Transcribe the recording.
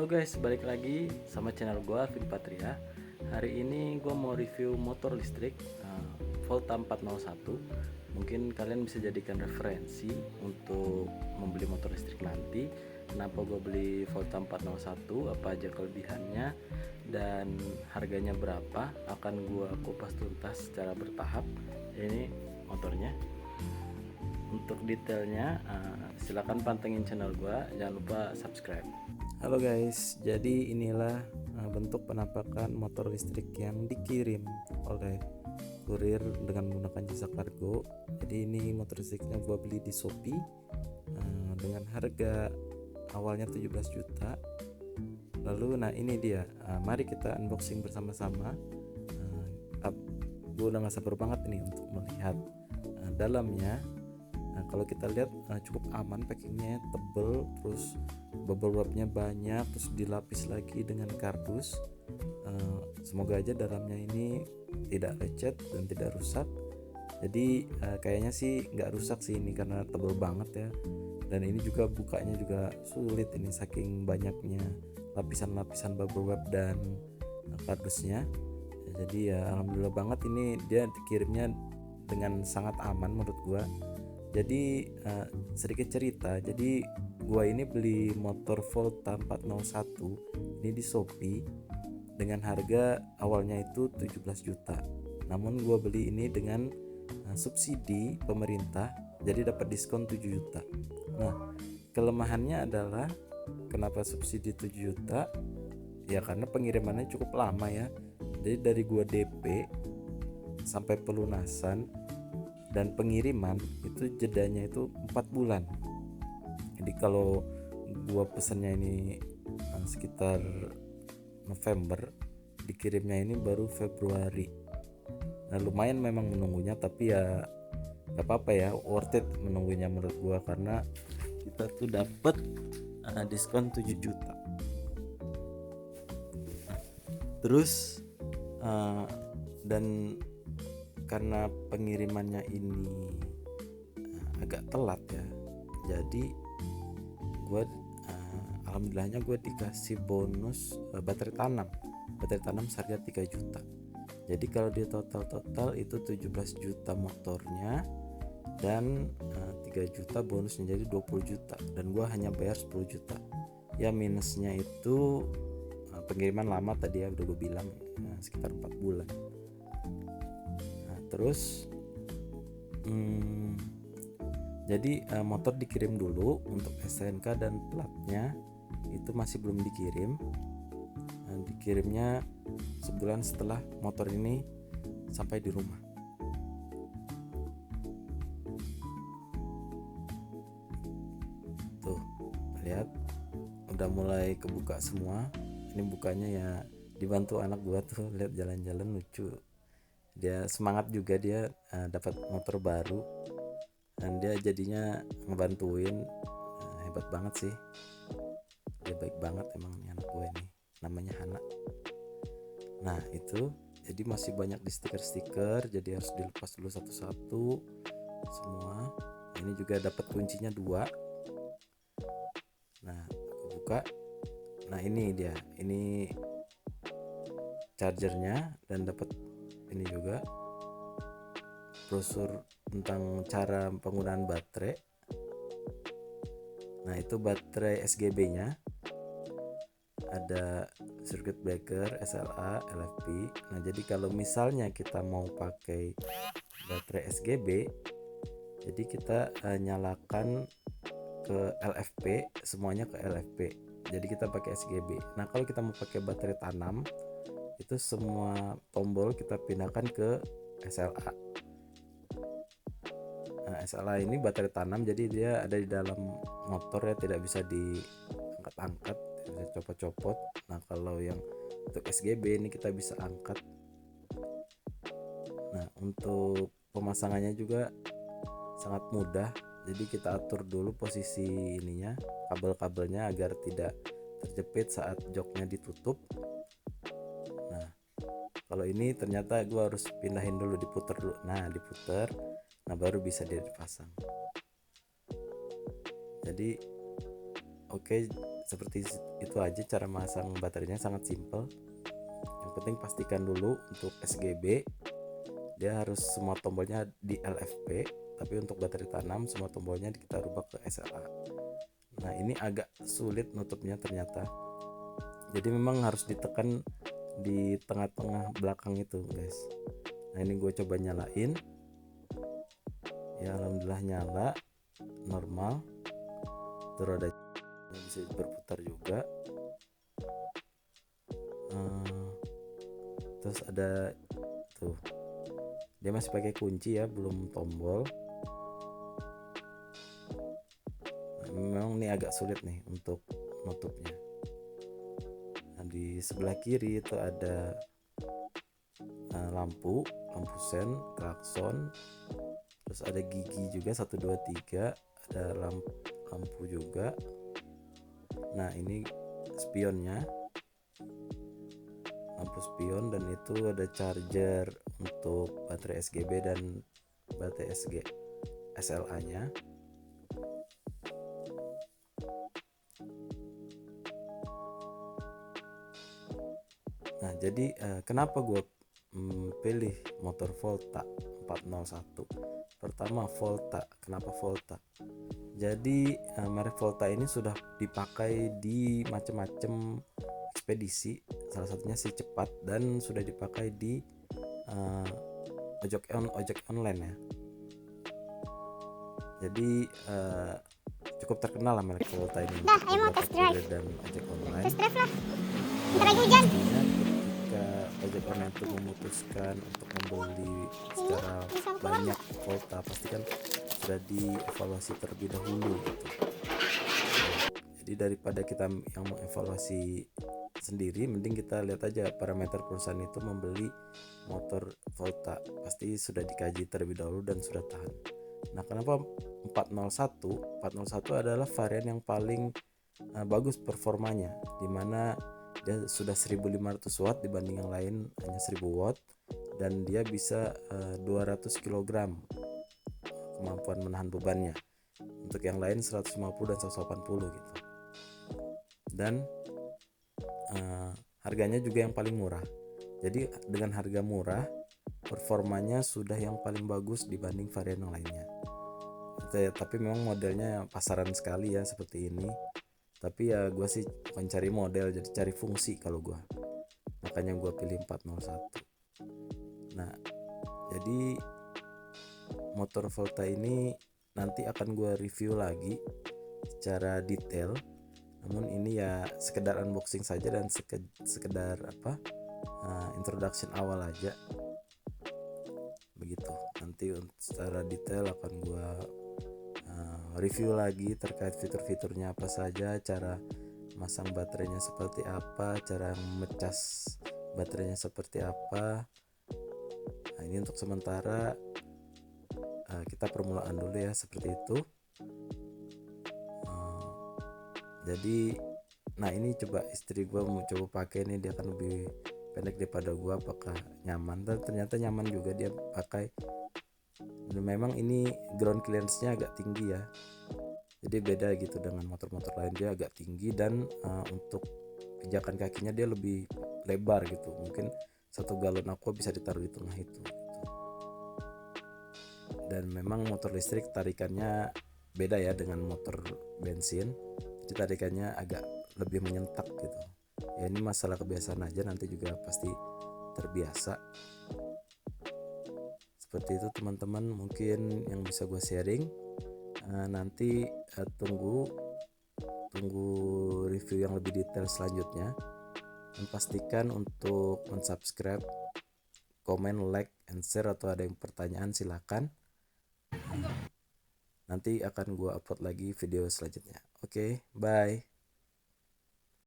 Halo guys, balik lagi sama channel gue Vin Patria. Hari ini gue mau review motor listrik Volta 401. Mungkin kalian bisa jadikan referensi untuk membeli motor listrik nanti. Kenapa gue beli Volta 401, apa aja kelebihannya, dan harganya berapa, akan gue kupas tuntas secara bertahap. Ini motornya. Untuk detailnya silahkan pantengin channel gue, jangan lupa subscribe. Halo guys, jadi inilah bentuk penampakan motor listrik yang dikirim oleh kurir dengan menggunakan jasa kargo. Jadi ini motor listriknya gue beli di Shopee dengan harga awalnya 17 juta. Lalu ini dia, mari kita unboxing bersama-sama. Gue udah gak sabar banget nih untuk melihat dalamnya. Kalau kita lihat cukup aman, packingnya tebel, terus bubble wrapnya banyak, terus dilapis lagi dengan kardus. Semoga aja dalamnya ini tidak lecet dan tidak rusak. Jadi kayaknya sih nggak rusak sih ini karena tebel banget ya. Dan ini juga bukanya juga sulit ini saking banyaknya lapisan-lapisan bubble wrap dan kardusnya. Jadi ya alhamdulillah banget ini dia dikirimnya dengan sangat aman menurut gua. Jadi sedikit cerita, jadi gua ini beli motor Volta 401 ini di Shopee dengan harga awalnya itu 17 juta. Namun gua beli ini dengan subsidi pemerintah, jadi dapat diskon 7 juta. Nah, kelemahannya adalah kenapa subsidi 7 juta? Ya karena pengirimannya cukup lama ya. Jadi dari gua DP sampai pelunasan dan pengiriman itu jedanya itu 4 bulan. Jadi kalau gua pesannya ini sekitar November, dikirimnya ini baru Februari. Nah lumayan memang menunggunya, tapi ya gak apa-apa ya, worth it menunggunya menurut gua karena kita tuh dapet diskon 7 juta. Terus dan karena pengirimannya ini agak telat ya, jadi gue alhamdulillahnya gue dikasih bonus baterai tanam seharga 3 juta. Jadi kalau di total itu 17 juta motornya dan 3 juta bonusnya, jadi 20 juta, dan gue hanya bayar 10 juta ya. Minusnya itu pengiriman lama tadi ya, udah gue bilang sekitar 4 bulan. Terus jadi motor dikirim dulu untuk STNK dan platnya itu masih belum dikirim. Dikirimnya sebulan setelah motor ini sampai di rumah. Tuh lihat udah mulai kebuka semua. Ini bukanya ya dibantu anak gua tuh, lihat jalan-jalan lucu. Dia semangat juga, dia dapat motor baru dan dia jadinya ngebantuin. Hebat banget sih, dia baik banget emang nih anak gue ini, namanya Hana. Nah itu jadi masih banyak di stiker-stiker, jadi harus dilepas dulu satu-satu semua. Ini juga dapat kuncinya 2. Nah aku buka, nah ini dia, ini chargernya, dan dapat ini juga brosur tentang cara penggunaan baterai. Nah itu baterai SGB nya, ada circuit breaker, SLA, LFP. Nah jadi kalau misalnya kita mau pakai baterai SGB, jadi kita nyalakan ke LFP, semuanya ke LFP, jadi kita pakai SGB. Nah kalau kita mau pakai baterai tanam, itu semua tombol kita pindahkan ke SLA. Nah, SLA ini baterai tanam, jadi dia ada di dalam motor ya, tidak bisa diangkat-angkat, tidak bisa copot-copot. Nah kalau yang untuk SGB ini kita bisa angkat. Nah untuk pemasangannya juga sangat mudah, jadi kita atur dulu posisi ininya, kabel-kabelnya agar tidak terjepit saat joknya ditutup. Kalau ini ternyata gue harus pindahin dulu, diputer dulu. Nah diputer, nah baru bisa dia dipasang. Jadi oke, seperti itu aja cara masang baterainya, sangat simple. Yang penting pastikan dulu untuk SGB dia harus semua tombolnya di LFP, tapi untuk baterai tanam semua tombolnya kita rubah ke SLA. Nah ini agak sulit nutupnya ternyata, jadi memang harus ditekan di tengah-tengah belakang itu guys. Nah ini gue coba nyalain ya, alhamdulillah nyala normal, terus ada bisa berputar juga. Terus ada tuh, dia masih pakai kunci ya, belum tombol. Nah, memang ini agak sulit nih untuk nutupnya. Nah, di sebelah kiri itu ada lampu sen, klakson, terus ada gigi juga 1 2 3, ada lampu juga. Nah ini spionnya, lampu spion, dan itu ada charger untuk baterai SGB dan baterai SLA nya. Nah jadi kenapa gue pilih motor Volta 401? Pertama Volta, kenapa Volta? Jadi merek Volta ini sudah dipakai di macam-macam ekspedisi, salah satunya si Cepat, dan sudah dipakai di ojek online ya. Jadi cukup terkenal lah merek Volta ini untuk beberapa kurir dan ojek online. Test drive lah. Bentar lagi hujan. Ketika ojek online itu memutuskan untuk membeli secara banyak Volta, pasti kan sudah dievaluasi terlebih dahulu gitu. Jadi daripada kita yang mengevaluasi sendiri, mending kita lihat aja parameter perusahaan itu membeli motor Volta, pasti sudah dikaji terlebih dahulu dan sudah tahan. Nah kenapa 401? 401 adalah varian yang paling bagus performanya, dimana dia sudah 1500 watt dibanding yang lain hanya 1000 watt, dan dia bisa 200 kg kemampuan menahan bebannya. Untuk yang lain 150 dan 180 gitu. Dan harganya juga yang paling murah. Jadi dengan harga murah, performanya sudah yang paling bagus dibanding varian yang lainnya. Tapi memang modelnya pasaran sekali ya seperti ini. Tapi ya gue sih bukan cari model, jadi cari fungsi kalau gue. Makanya gue pilih 401. Nah jadi motor Volta ini nanti akan gue review lagi secara detail, namun ini ya sekedar unboxing saja dan sekedar introduction awal aja begitu. Nanti secara detail akan gue review lagi terkait fitur-fiturnya apa saja, cara masang baterainya seperti apa, cara mecas baterainya seperti apa. Nah ini untuk sementara kita permulaan dulu ya seperti itu. Jadi nah ini coba istri gue mau coba pakai nih, dia kan lebih pendek daripada gue, apakah nyaman? Dan ternyata nyaman juga dia pakai. Dan memang ini ground clearance-nya agak tinggi ya, jadi beda gitu dengan motor-motor lain, dia agak tinggi, dan untuk pijakan kakinya dia lebih lebar gitu, mungkin 1 galon aqua bisa ditaruh di tengah itu gitu. Dan memang motor listrik tarikannya beda ya dengan motor bensin, jadi tarikannya agak lebih menyentak gitu ya. Ini masalah kebiasaan aja, nanti juga pasti terbiasa. Seperti itu teman-teman, mungkin yang bisa gue sharing. Nanti tunggu review yang lebih detail selanjutnya, dan pastikan untuk subscribe, komen, like, and share. Atau ada yang pertanyaan silakan, nanti akan gue upload lagi video selanjutnya. Oke, bye.